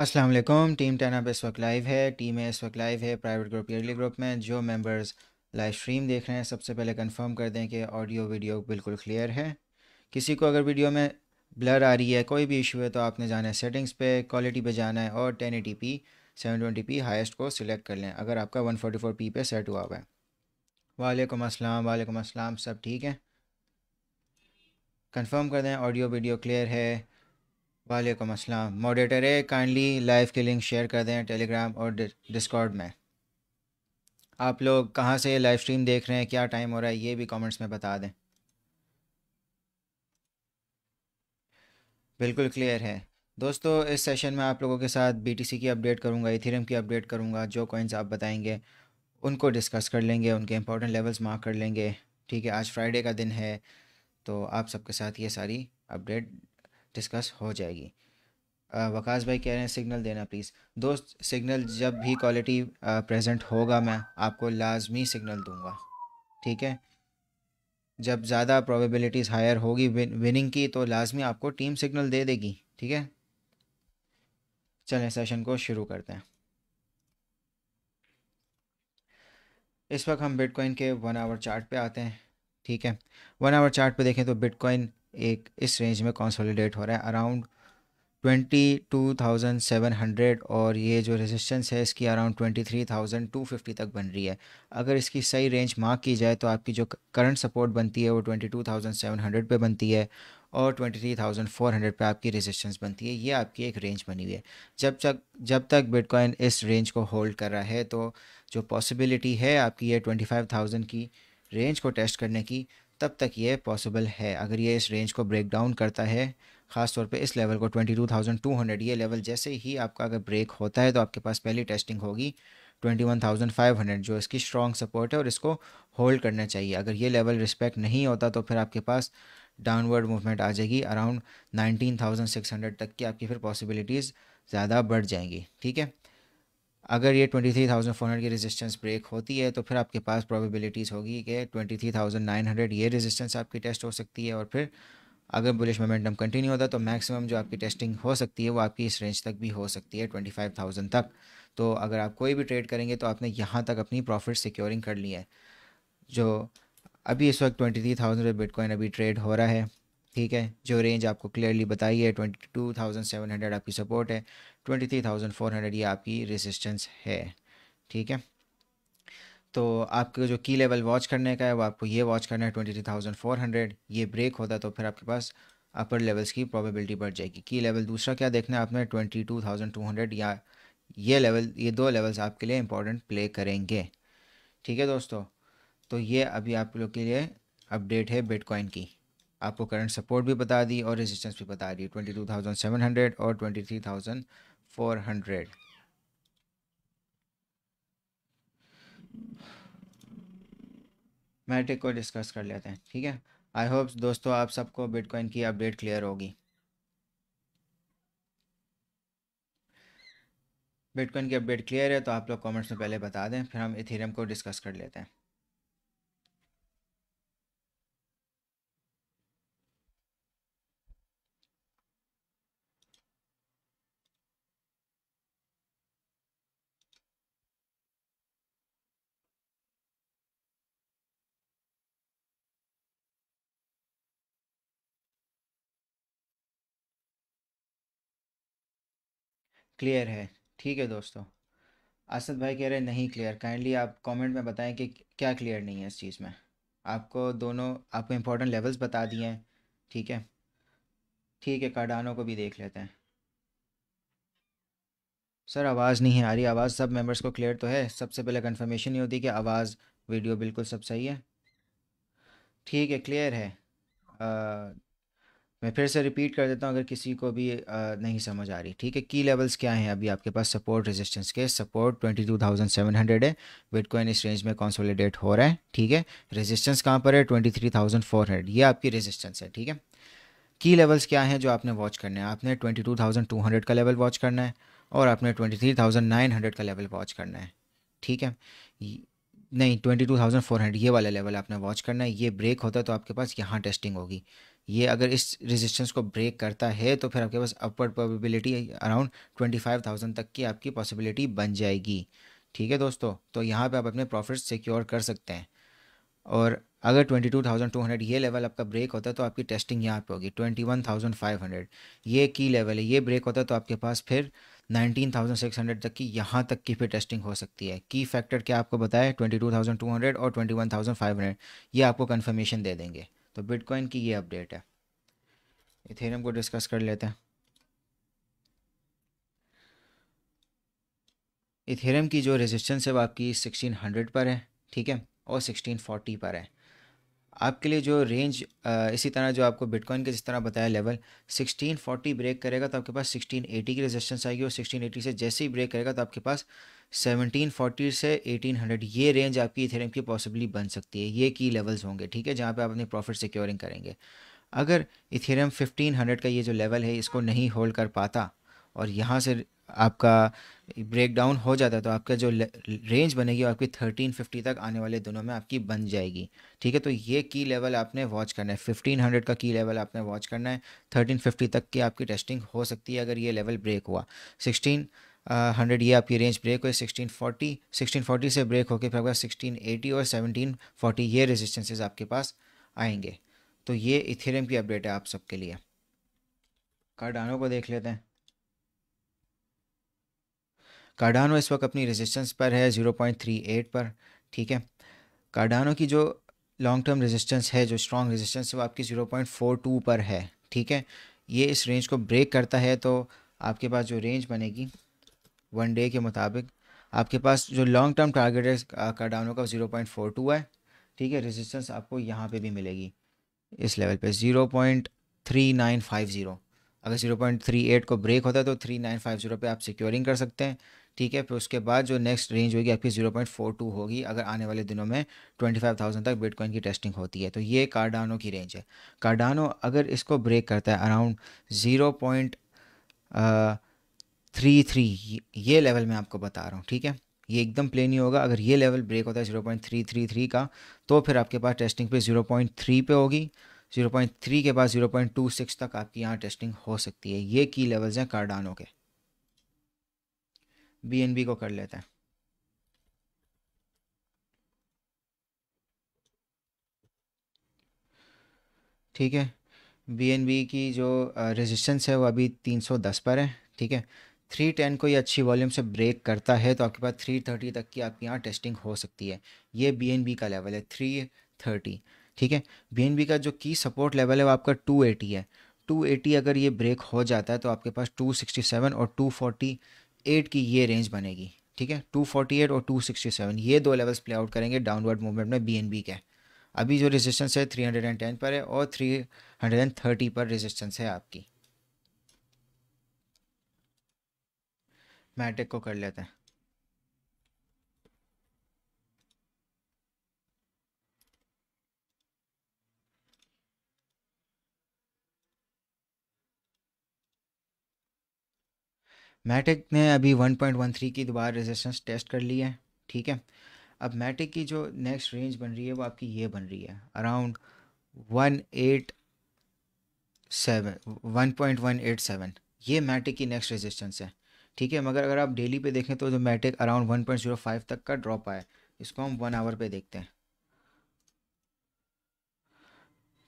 अस्सलाम वालेकुम। टीम 10 अब इस वक्त लाइव है। टीम है इस वक्त लाइव है प्राइवेट ग्रुप ईयरली ग्रुप में। जो मेंबर्स लाइव स्ट्रीम देख रहे हैं सबसे पहले कंफर्म कर दें कि ऑडियो वीडियो बिल्कुल क्लियर है। किसी को अगर वीडियो में ब्लर आ रही है, कोई भी इशू है, तो आपने जाना है सेटिंग्स पे, क्वालिटी पे जाना है और 1080p 720p हाईएस्ट को सिलेक्ट कर लें अगर आपका 144p पे सेट हुआ हुआ है। वालेकुम अस्सलाम, वालेकुम अस्सलाम। सब ठीक है? कंफर्म कर दें ऑडियो वीडियो क्लियर है। वालेकुम अस्सलाम। मॉडरेटर है, काइंडली लाइव की लिंक शेयर कर दें टेलीग्राम और डिस्कॉर्ड में। आप लोग कहाँ से लाइव स्ट्रीम देख रहे हैं, क्या टाइम हो रहा है, ये भी कमेंट्स में बता दें। बिल्कुल क्लियर है। दोस्तों, इस सेशन में आप लोगों के साथ बीटीसी की अपडेट करूंगा, इथेरियम की अपडेट करूंगा। जो कॉइन्स आप बताएंगे उनको डिस्कस कर लेंगे, उनके इंपॉर्टेंट लेवल्स मार्क कर लेंगे। ठीक है, आज फ्राइडे का दिन है तो आप सबके साथ ये सारी अपडेट डिस्कस हो जाएगी। वकास भाई कह रहे हैं सिग्नल देना प्लीज़। दोस्त, सिग्नल जब भी क्वालिटी प्रेजेंट होगा मैं आपको लाजमी सिग्नल दूंगा। ठीक है, जब ज़्यादा प्रोबेबिलिटीज़ हायर होगी विनिंग की तो लाजमी आपको टीम सिग्नल दे देगी। ठीक है, चलें सेशन को शुरू करते हैं। इस वक्त हम बिटकॉइन के 1 आवर चार्ट पे आते हैं। ठीक है, 1 आवर चार्ट पे देखें तो बिटकॉइन एक इस रेंज में कंसोलिडेट हो रहा है अराउंड 22,700, और ये जो रेजिस्टेंस है इसकी अराउंड 23,250 तक बन रही है। अगर इसकी सही रेंज मार्क की जाए तो आपकी जो करंट सपोर्ट बनती है वो 22,700 पे बनती है और 23,400 पे आपकी रेजिस्टेंस बनती है। ये आपकी एक रेंज बनी हुई है। जब तक बिटकॉइन इस रेंज को होल्ड कर रहा है तो जो पॉसिबिलिटी है आपकी ये 25,000 की रेंज को टेस्ट करने की, तब तक ये पॉसिबल है। अगर ये इस रेंज को ब्रेक डाउन करता है, ख़ास तौर पे इस लेवल को 22,200, ये लेवल जैसे ही आपका अगर ब्रेक होता है तो आपके पास पहली टेस्टिंग होगी 21,500, जो इसकी स्ट्रॉन्ग सपोर्ट है और इसको होल्ड करना चाहिए। अगर ये लेवल रिस्पेक्ट नहीं होता तो फिर आपके पास डाउनवर्ड मूवमेंट आ जाएगी अराउंड 19,600 तक की, आपकी फिर पॉसिबिलिटीज़ ज़्यादा बढ़ जाएंगी। ठीक है, अगर ये 23,400 की रेजिस्टेंस ब्रेक होती है तो फिर आपके पास प्रोबेबिलिटीज़ होगी कि 23,900 ये रेजिस्टेंस आपकी टेस्ट हो सकती है, और फिर अगर बुलिश मोमेंटम कंटिन्यू होता है तो मैक्सिमम जो आपकी टेस्टिंग हो सकती है वो आपकी इस रेंज तक भी हो सकती है 25,000 तक। तो अगर आप कोई भी ट्रेड करेंगे तो आपने यहाँ तक अपनी प्रॉफिट सिक्योरिंग कर ली है। जो अभी इस वक्त 23,000 पे बिटकॉइन अभी ट्रेड हो रहा है। ठीक है, जो रेंज आपको क्लियरली बताई है 22,700 आपकी सपोर्ट है, 23,400 ये आपकी रेजिस्टेंस है। ठीक है, तो आपको जो की लेवल वॉच करने का है वो आपको ये वॉच करना है 23,400। ये ब्रेक होता है तो फिर आपके पास अपर लेवल्स की प्रोबेबिलिटी बढ़ जाएगी। की लेवल दूसरा क्या देखना है आपने, 22,200, या ये लेवल, ये दो लेवल्स आपके लिए इंपॉर्टेंट प्ले करेंगे। ठीक है दोस्तों, तो ये अभी आप लोग के लिए अपडेट है बिटकॉइन की। आपको करंट सपोर्ट भी बता दी और रेजिस्टेंस भी बता दी, 22,700 और 23,400। मैट्रिक को डिस्कस कर लेते हैं। ठीक है, आई होप दोस्तों आप सबको बिटकॉइन की अपडेट क्लियर होगी। बिटकॉइन की अपडेट क्लियर है तो आप लोग कमेंट्स में पहले बता दें, फिर हम इथेरियम को डिस्कस कर लेते हैं। क्लियर है? ठीक है दोस्तों। असद भाई कह रहे हैं नहीं क्लियर। काइंडली आप कमेंट में बताएं कि क्या क्लियर नहीं है इस चीज़ में। आपको दोनों, आपको इंपॉर्टेंट लेवल्स बता दिए हैं। ठीक है, ठीक है, कार्डानो को भी देख लेते हैं। सर आवाज़ नहीं आ रही। आवाज़ सब मेंबर्स को क्लियर तो है? सबसे पहले कंफर्मेशन ये होती है कि आवाज़ वीडियो बिल्कुल सब सही है। ठीक है, क्लियर है। मैं फिर से रिपीट कर देता हूँ अगर किसी को भी नहीं समझ आ रही। ठीक है, की लेवल्स क्या हैं अभी आपके पास सपोर्ट रेजिस्टेंस के? सपोर्ट 22,700 है। बिटकॉइन इस रेंज में कंसोलिडेट हो रहा है। ठीक है, रेजिस्टेंस कहाँ पर है? 23,400, ये आपकी रेजिस्टेंस है। ठीक है, की लेवल्स क्या हैं जो आपने वॉच करना है? आपने 22,200 का लेवल वॉच करना है और आपने 23,900 का लेवल वॉच करना है। ठीक है, नहीं, 22,400 ये वाला लेवल आपने वॉच करना है। ये ब्रेक होता है तो आपके पास यहाँ टेस्टिंग होगी। ये अगर इस रेजिस्टेंस को ब्रेक करता है तो फिर आपके पास अपवर्ड प्रोबेबिलिटी अराउंड 25,000 तक की आपकी पॉसिबिलिटी बन जाएगी। ठीक है दोस्तों, तो यहाँ पे आप अपने प्रॉफिट सिक्योर कर सकते हैं। और अगर 22,200 ये लेवल आपका ब्रेक होता है तो आपकी टेस्टिंग यहाँ पे होगी 21,500। ये की लेवल है, ये ब्रेक होता है तो आपके पास फिर 19,600 तक की, यहाँ तक की फिर टेस्टिंग हो सकती है। की फैक्टर क्या आपको बताया, 22,200 और 21,500, ये आपको कंफर्मेशन दे देंगे। तो बिटकॉइन की ये अपडेट है। इथेरियम को डिस्कस कर लेते हैं। इथेरियम की जो रेजिस्टेंस है वो आपकी 1600 पर है, ठीक है, और 1640 पर है। आपके लिए जो रेंज इसी तरह जो आपको बिटकॉइन के जिस तरह बताया लेवल 1640 ब्रेक करेगा तो आपके पास 1680 की रेजिस्टेंस आएगी, और 1680 से जैसे ही ब्रेक करेगा तो आपके पास 1740 से 1800 ये रेंज आपकी इथेरियम की पॉसिबली बन सकती है। ये की लेवल्स होंगे, ठीक है, जहाँ पे आप अपनी प्रॉफिट सिक्योरिंग करेंगे। अगर इथेरियम 1500 का ये जो लेवल है इसको नहीं होल्ड कर पाता और यहाँ से आपका ब्रेक डाउन हो जाता है तो आपका जो रेंज बनेगी वो आपकी 1350 तक आने वाले दिनों में आपकी बन जाएगी। ठीक है, तो ये की लेवल आपने वॉच करना है, 1500 का की लेवल आपने वॉच करना है। 1350 तक की आपकी टेस्टिंग हो सकती है अगर ये लेवल ब्रेक हुआ। 1600 ये आपकी रेंज ब्रेक हुई, 1640 से ब्रेक होकर फिर आपका 1680 और 1740 ये रेजिस्टेंसेज आपके पास आएंगे। तो ये इथेरियम की अपडेट है आप सबके लिए। कार्डानो को देख लेते हैं। कार्डानो इस वक्त अपनी रेजिस्टेंस पर है 0.38 पर, ठीक है। कार्डानो की जो लॉन्ग टर्म रेजिस्टेंस है, जो स्ट्रॉन्ग रेजिस्टेंस है, वो आपकी 0.42 पर है, ठीक है। ये इस रेंज को ब्रेक करता है तो आपके पास जो रेंज बनेगी वन डे के मुताबिक, आपके पास जो लॉन्ग टर्म टारगेट है कार्डानो का 0.42 है, ठीक है। रेजिस्टेंस आपको यहाँ पे भी मिलेगी इस लेवल पे 0.3950। अगर 0.38 को ब्रेक होता है तो 3950 पे आप सिक्योरिंग कर सकते हैं, ठीक है। फिर उसके बाद जो नेक्स्ट रेंज होगी आपकी 0.42 होगी अगर आने वाले दिनों में 25,000 तक बिटकॉइन की टेस्टिंग होती है। तो ये कार्डानो की रेंज है। कार्डानो अगर इसको ब्रेक करता है अराउंड 0.33, ये लेवल मैं आपको बता रहा हूँ, ठीक है। ये एकदम प्लेन नहीं होगा। अगर ये लेवल ब्रेक होता है 0.333 का तो फिर आपके पास टेस्टिंग पे 0.3 पे होगी। 0.3 के बाद 0.26 तक आपकी यहाँ टेस्टिंग हो सकती है। ये की लेवल्स हैं कार्डानो के। बीएनबी को कर लेते हैं। ठीक है, बीएनबी की जो रेजिस्टेंस है वो अभी 310 पर है, ठीक है। 310 को ये अच्छी वॉल्यूम से ब्रेक करता है तो आपके पास 330 तक की आपकी यहाँ टेस्टिंग हो सकती है। ये बीएनबी का लेवल है 330, ठीक है। बीएनबी का जो की सपोर्ट लेवल है वो आपका 280 है। 280 अगर ये ब्रेक हो जाता है तो आपके पास 267 और 248 की ये रेंज बनेगी, ठीक है। 248 और 267 ये दो लेवल्स प्ले आउट करेंगे डाउनवर्ड मूवमेंट में बीएनबी के। अभी जो रेजिस्टेंस है 310 पर है और 330 पर रेजिस्टेंस है आपकी। मैटिक को कर लेते हैं। मैटिक ने अभी 1.13 की दोबारा रेजिस्टेंस टेस्ट कर ली है, ठीक है। अब मैटिक की जो नेक्स्ट रेंज बन रही है वो आपकी ये बन रही है अराउंड 1.187। ये मैटिक की नेक्स्ट रेजिस्टेंस है, ठीक है। मगर अगर आप डेली पे देखें तो जो मैटिक अराउंड 1.05 तक का ड्रॉप आया, इसको हम 1 आवर पे देखते हैं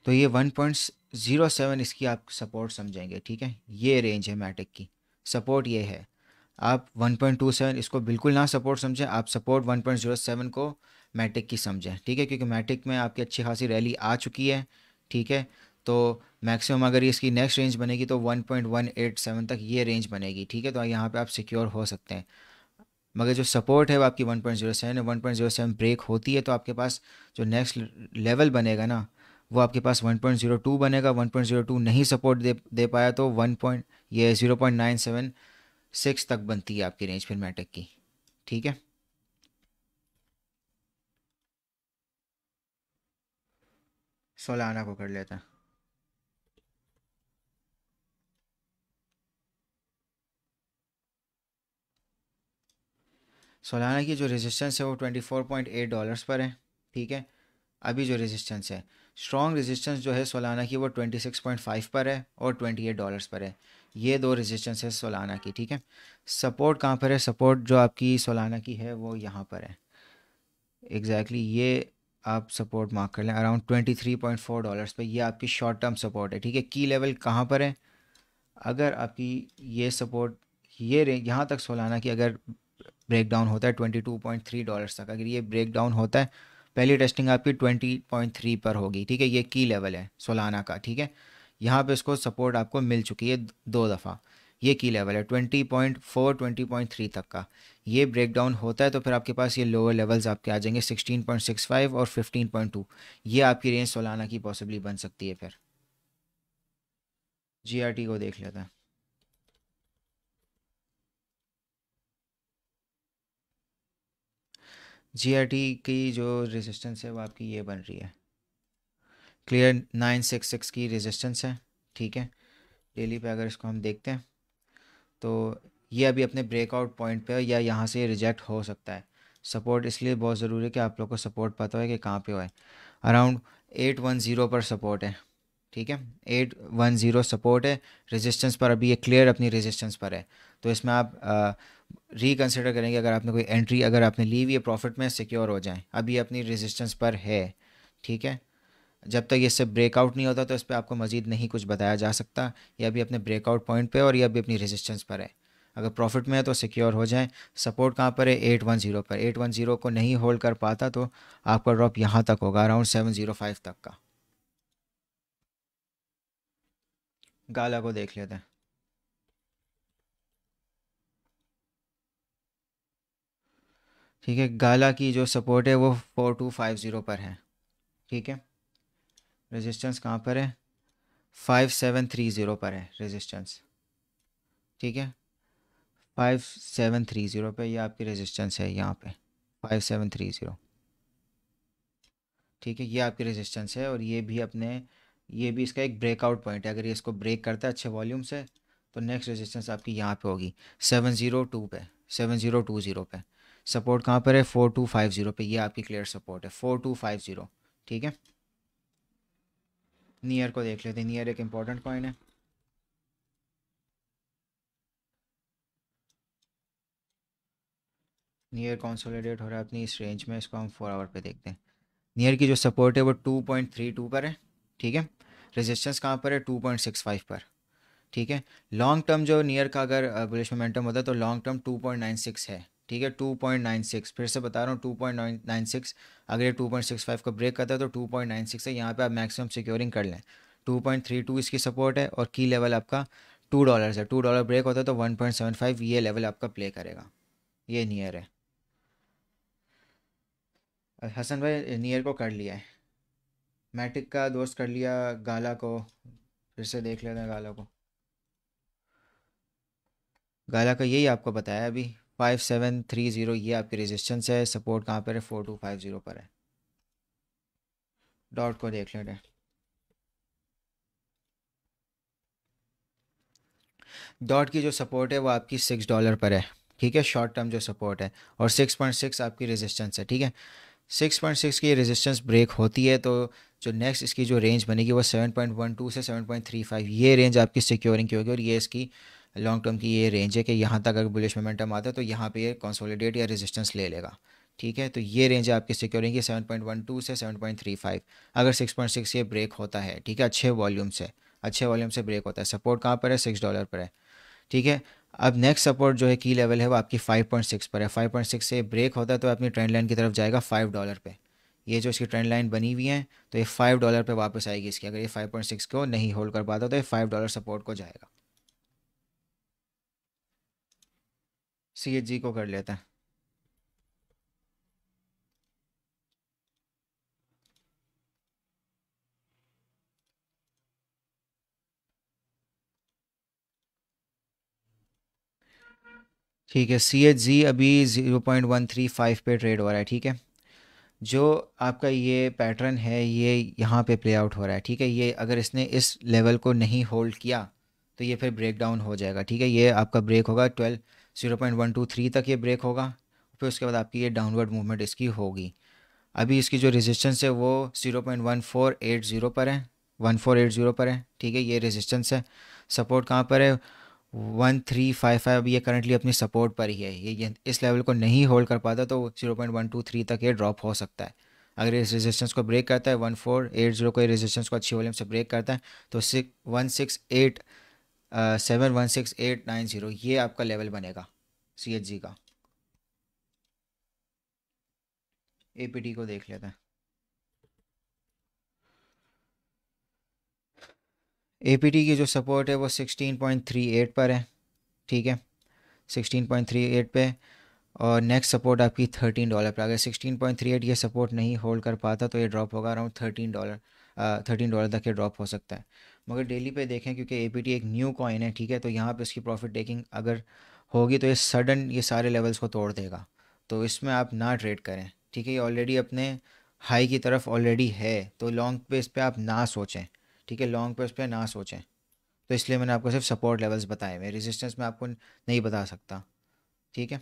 तो ये 1.07 इसकी आप सपोर्ट समझेंगे, ठीक है। ये रेंज है मैटिक की, सपोर्ट ये है। आप 1.27 इसको बिल्कुल ना सपोर्ट समझें, आप सपोर्ट 1.07 को मैटिक की समझें, ठीक है। क्योंकि मैटिक में आपकी अच्छी खासी रैली आ चुकी है, ठीक है। तो मैक्सिमम अगर इसकी नेक्स्ट रेंज बनेगी तो 1.187 तक ये रेंज बनेगी, ठीक है। तो यहाँ पे आप सिक्योर हो सकते हैं। मगर जो सपोर्ट है वो आपकी 1.07 है। 1.07 ब्रेक होती है तो आपके पास जो नेक्स्ट लेवल बनेगा ना वो आपके पास 1.02 बनेगा। 1.02 नहीं सपोर्ट दे पाया तो 0.976 तक बनती है आपकी रेंज फिर मैटेक की, ठीक है। सोलाना को कर लेता है। सोलाना की जो रेजिस्टेंस है वो $24.8 पर है, ठीक है। अभी जो रेजिस्टेंस है, स्ट्रॉन्ग रेजिस्टेंस जो है सोलाना की वो 26.5 पर है और $28 पर है। ये दो रेजिस्टेंस है सोलाना की, ठीक है। सपोर्ट कहाँ पर है? सपोर्ट जो आपकी सोलाना की है वो यहाँ पर है एग्जैक्टली ये आप सपोर्ट मार्क कर लें अराउंड $23.4 पे। ये आपकी शॉर्ट टर्म सपोर्ट है, ठीक है। की लेवल कहाँ पर है? अगर आपकी ये सपोर्ट, ये रेंज यहाँ तक सोलाना की अगर ब्रेक डाउन होता है $22.3 तक, अगर ये ब्रेक डाउन होता है, पहली टेस्टिंग आपकी 20.3 पर होगी, ठीक है। ये की लेवल है सोलाना का, ठीक है। यहाँ पे इसको सपोर्ट आपको मिल चुकी है दो दफ़ा। ये की लेवल है 20.4 20.3 तक का। ये ब्रेक डाउन होता है तो फिर आपके पास ये लोअर लेवल्स आपके आ जाएंगे 16.65 और 15.2। ये आपकी रेंज सोलाना की पॉसिबली बन सकती है। फिर जीआरटी को देख लेते हैं। जीआरटी की जो रेजिस्टेंस है वो आपकी ये बन रही है, क्लियर 966 की रेजिस्टेंस है, ठीक है। डेली पे अगर इसको हम देखते हैं तो ये अभी अपने ब्रेकआउट पॉइंट पे है या यहाँ से रिजेक्ट हो सकता है। सपोर्ट इसलिए बहुत ज़रूरी है कि आप लोग को सपोर्ट पता है कि कहाँ पे है। अराउंड 810 पर सपोर्ट है, ठीक है। 810 सपोर्ट है। रेजिस्टेंस पर अभी ये क्लियर अपनी रेजिस्टेंस पर है, तो इसमें आप रिकंसिडर करेंगे अगर आपने कोई एंट्री अगर आपने ली हुई है प्रॉफिट में, सिक्योर हो जाए। अभी अपनी रेजिस्टेंस पर है, ठीक है। जब तक ये इससे ब्रेकआउट नहीं होता तो इस पर आपको मज़ीद नहीं कुछ बताया जा सकता। ये अभी अपने ब्रेकआउट पॉइंट पे और ये अभी अपनी रेजिस्टेंस पर है। अगर प्रॉफिट में है तो सिक्योर हो जाए। सपोर्ट कहाँ पर है? 810 पर। 810 को नहीं होल्ड कर पाता तो आपका ड्रॉप यहाँ तक होगा अराउंड 705 तक का। गाला को देख लेते हैं। ठीक है, गाला की जो सपोर्ट है वो 4250 पर है, ठीक है। रेजिस्टेंस कहाँ पर है? 5730 पर है रेजिस्टेंस, ठीक है। 5730 पे ये आपकी रेजिस्टेंस है यहाँ पे 5730, ठीक है। ये आपकी रेजिस्टेंस है और ये भी अपने, ये भी इसका एक ब्रेकआउट पॉइंट है। अगर ये इसको ब्रेक करता है अच्छे वॉल्यूम से तो नेक्स्ट रेजिस्टेंस आपकी यहाँ पे होगी 702 पे, 7020 पे। सपोर्ट कहाँ पर है? 4250 पे। ये आपकी क्लियर सपोर्ट है 4250, ठीक है। नियर को देख लेते हैं। नियर एक इंपॉर्टेंट कॉइन है। नियर कंसोलिडेट हो रहा है अपनी इस रेंज में। इसको हम 4 आवर पे देखते हैं। नियर की जो सपोर्ट है वो 2.32 पर है, ठीक है। रेजिस्टेंस कहाँ पर है? 2.65 पर, ठीक है। लॉन्ग टर्म जो नियर का अगर बुलिश मोमेंटम होता है तो लॉन्ग टर्म 2.96 है, ठीक है। 2.96, फिर से बता रहा हूँ 2.96। अगर ये 2.65 को ब्रेक करता है तो 2.96 है। यहाँ पे आप मैक्सिमम सिक्योरिंग कर लें। 2.32 इसकी सपोर्ट है और की लेवल आपका $2 है। $2 ब्रेक होता है तो 1.75 ये लेवल आपका प्ले करेगा। ये नियर है। हसन भाई नियर को कर लिया है, मैटिक का दोस्त कर लिया। गाला को फिर से देख लेते हैं। गाला को, गाला का यही आपको बताया अभी 5730। ये आपकी रेजिस्टेंस है। सपोर्ट कहाँ पर है? 4250 पर है। डॉट को देख लेते हैं। डॉट की जो सपोर्ट है वो आपकी $6 पर है, ठीक है। शॉर्ट टर्म जो सपोर्ट है और 6.6 आपकी रेजिस्टेंस है, ठीक है। 6.6 की रेजिस्टेंस ब्रेक होती है तो जो नेक्स्ट इसकी जो रेंज बनेगी वो 7.12 से 7.35, ये रेंज आपकी सिक्योरिंग की होगी। और ये इसकी लॉन्ग टर्म की ये रेंज है कि यहाँ तक अगर बुलिश मोमेंटम आता है तो यहाँ पे ये कंसोलिडेट या रेजिस्टेंस ले लेगा, ठीक है। तो ये रेंज है आपकी सिक्योरिंग की 7.12 से 7.35। अगर 6.6 ये ब्रेक होता है, ठीक है, अच्छे वॉल्यूम से ब्रेक होता है। सपोर्ट कहाँ पर है? $6 पर है, ठीक है। अब नेक्स्ट सपोर्ट जो है की लेवल है वो आपकी 5.6 पर है। 5.6 से ब्रेक होता है तो अपनी ट्रेंड लाइन की तरफ जाएगा $5 पे। ये जो इसकी ट्रेंड लाइन बनी हुई है तो ये $5 पे वापस आएगी इसकी। अगर ये 5.6 को नहीं होल्ड कर पाता तो ये $5 सपोर्ट को जाएगा। CHG को कर लेते हैं। ठीक है, CHG अभी 0.135 पे ट्रेड हो रहा है, ठीक है। जो आपका ये पैटर्न है ये यहाँ पे प्ले आउट हो रहा है, ठीक है। ये अगर इसने इस लेवल को नहीं होल्ड किया तो ये फिर ब्रेक डाउन हो जाएगा, ठीक है। ये आपका ब्रेक होगा 0.123 तक ये ब्रेक होगा। पे उसके बाद आपकी ये डाउनवर्ड मूवमेंट इसकी होगी। अभी इसकी जो रेजिस्टेंस है वो 0.1480 पर है, 1480 पर है, ठीक है, ये रेजिस्टेंस है। सपोर्ट कहाँ पर है? 1355। अभी ये करंटली अपनी सपोर्ट पर ही है। ये इस लेवल को नहीं होल्ड कर पाता तो 0.123 तक ये ड्रॉप हो सकता है। अगर इस रेजिस्टेंस को ब्रेक करता है, 1480 को, रेजिस्टेंस को अच्छी वॉल्यूम से ब्रेक करता है, तो 168 ये आपका लेवल बनेगा CHG का। APT को देख लेते हैं। APT की जो सपोर्ट है वो 16.38 पर है, ठीक है, 16.38 पे। और नेक्स्ट सपोर्ट आपकी $13 पर। अगर 16.38 ये सपोर्ट नहीं होल्ड कर पाता तो ये ड्रॉप होगा अराउंड $13 तक ये ड्रॉप हो सकता है। मगर डेली पे देखें, क्योंकि APT एक न्यू कॉइन है, ठीक है, तो यहाँ पे इसकी प्रॉफिट टेकिंग अगर होगी तो ये सडन ये सारे लेवल्स को तोड़ देगा। तो इसमें आप ना ट्रेड करें, ठीक है। ये ऑलरेडी अपने हाई की तरफ ऑलरेडी है, तो लॉन्ग पे इस पर आप ना सोचें, ठीक है, लॉन्ग पे इस पर ना सोचें। तो इसलिए मैंने आपको सिर्फ सपोर्ट लेवल्स बताए, मैं रेजिस्टेंस में आपको नहीं बता सकता, ठीक है।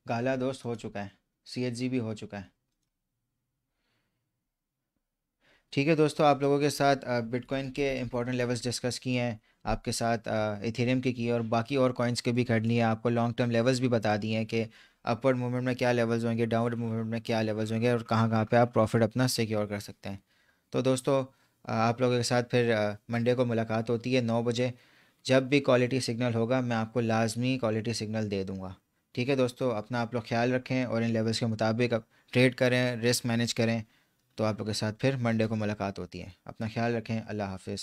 गाला दोस्त हो चुका है, CHG भी हो चुका है। ठीक है दोस्तों, आप लोगों के साथ बिटकॉइन के इंपॉर्टेंट लेवल्स डिस्कस किए हैं, आपके साथ इथेरियम के किए और बाकी और कॉइन्स के भी कर लिए हैं। आपको लॉन्ग टर्म लेवल्स भी बता दिए हैं कि अपवर्ड मूवमेंट में क्या लेवल्स होंगे, डाउनवर्ड मूवमेंट में क्या लेवल्स होंगे और कहाँ कहाँ पे आप प्रॉफिट अपना सिक्योर कर सकते हैं। तो दोस्तों, आप लोगों के साथ फिर मंडे को मुलाकात होती है 9 बजे। जब भी क्वालिटी सिग्नल होगा मैं आपको लाजमी क्वालिटी सिग्नल दे दूँगा। ठीक है दोस्तों, अपना आप लोग ख्याल रखें और इन लेवल्स के मुताबिक ट्रेड करें, रिस्क मैनेज करें। तो आप लोग के साथ फिर मंडे को मुलाकात होती है। अपना ख्याल रखें। अल्लाह हाफिज़।